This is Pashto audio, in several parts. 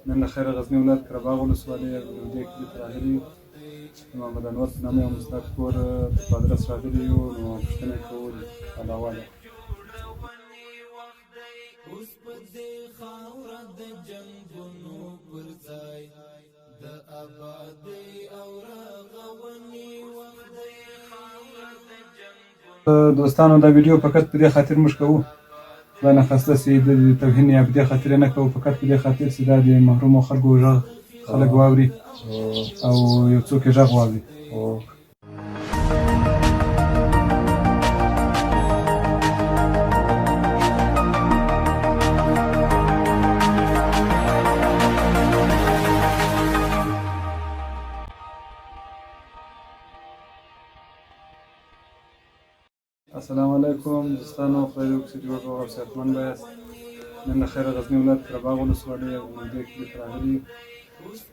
نن له خیره غزني ولایت قره باغ ولسوالۍ دې کلي ته راغلي یو. د محمد انور په نامه یو مستحق کور په ادرس راغلي یو، نو پوښتنه یې کول حال احوال یې. دوستانو دا ویډیو فقط په دې خاطر موږ کوو، خدای نخواسته چې د توهین یا په دې خاطر یې نه کوو، فقط په دې خاطر چې دا د محرومو خلکو غږ خلک واوري او یو څوک یې غږ واوري. السلام علیکم دوستانو، خدای دې وکړي چې جوړ روغ او صحتمند یاست. نن له خیره غزني ولایت قره باغ ولسوالۍ دې کلي ته راغلي یو.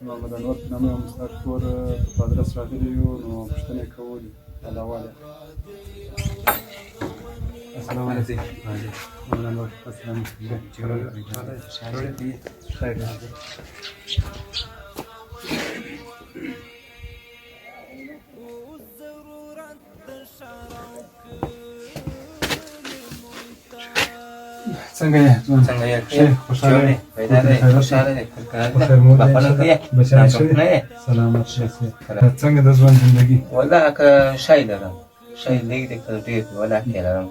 د محمد انور په نامه یو مستحق کور په ادرس راغلي یو، نو پوښتنه یې کول حال احوال یې. السلام علیکم. محمد انور السلام څنګه یې؟ څنګه یې؟ خوشاله دی؟ خوشاله دی؟ بخښنه کوي؟ سلامت شه. څنګه د ژوند زندګي؟ والله که شی لرم، شی لږ دی که ډېر دی، والله کې لرم.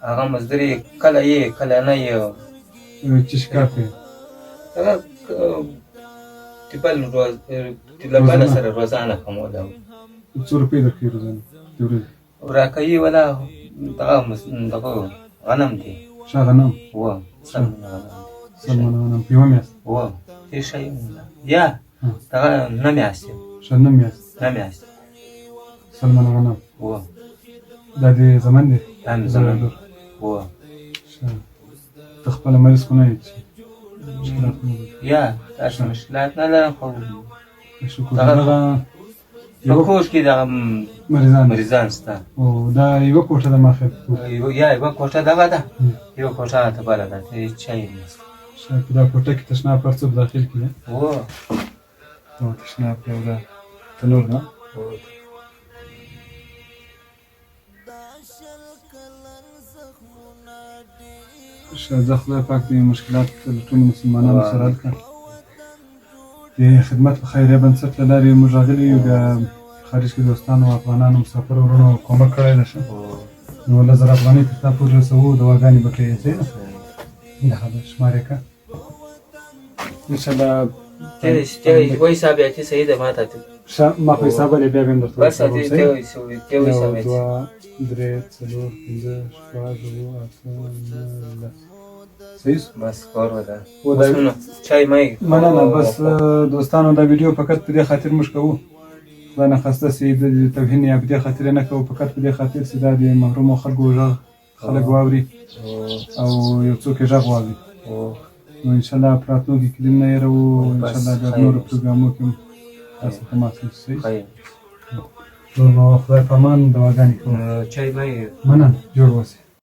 هغه مزدوري کله یې کله نه یې. څه کار کوې؟ ټیپل سره روزانه کوم. څو روپۍ درکوي روزانه د ورځې؟ راکوي والله دغه غنم دی. ښه غنم؟ سل منه غنم. سل منه غنم په یوه میاشت؟ دې ښه یا دغه نه میاشتې. ښه نه میاشت؟ نه میاشتې. سل منه غنم دا د زمن دی؟ دا مې زمن دی. ښه ته خپله مریض خو نه یې چې مشکلات نه لري؟ یا داسې مشکلات نه لرم، خو شکر دغه په کور کې دغه مریضان شته. دا یوه کوټه ده ما خیال؟ یا یوه کوټه دغه ده، یوه کوټه هلته بله ده، ته چای نشته. په دا کوټه کې تشناب هر څه په داخل کې دی؟ تشناب یو ده، تنور نه؟ ښه زه خدای پاک دې مشکلات له ټولو مسلمانانو سره حل کړه. د خدمت په خیریه بنسټ له لارې موږ راغلي یو، د خارج کې دوستانو افغانانو مسافرو وروڼو کومک کړی ده. ښه نو 10,000 افغانۍ تر تا پورې رسوو، دواګانې به کوې صحیح ده؟ دغه ده شمار یې کړه انشاءالله. و حسابیاتي صحیح ده، ما ته ښه ما په حساب باندې بیا به هم درته بس ته یو 2 3 4 5 6 7 صحیح بس کار وده. چای مای مننه. بس دوستانو دا ویډیو فقط په دې خاطر موږ کوو، خدای نخواسته چې د توهین یا په دې خاطر یې نه کوو، فقط په دې خاطر چې دا د محرومو خلکو غږ خلک واوري او یو څوک یې غږ واوري. نو انشاءالله په راتلونکي کې دې نه هېروو، انشاءالله بیا په نورو پروګرامونو کې هم تاسو ته معلوم شي. نو خدای په امان، دواګانې کوو. چای مای مننه، جوړ اوسئ.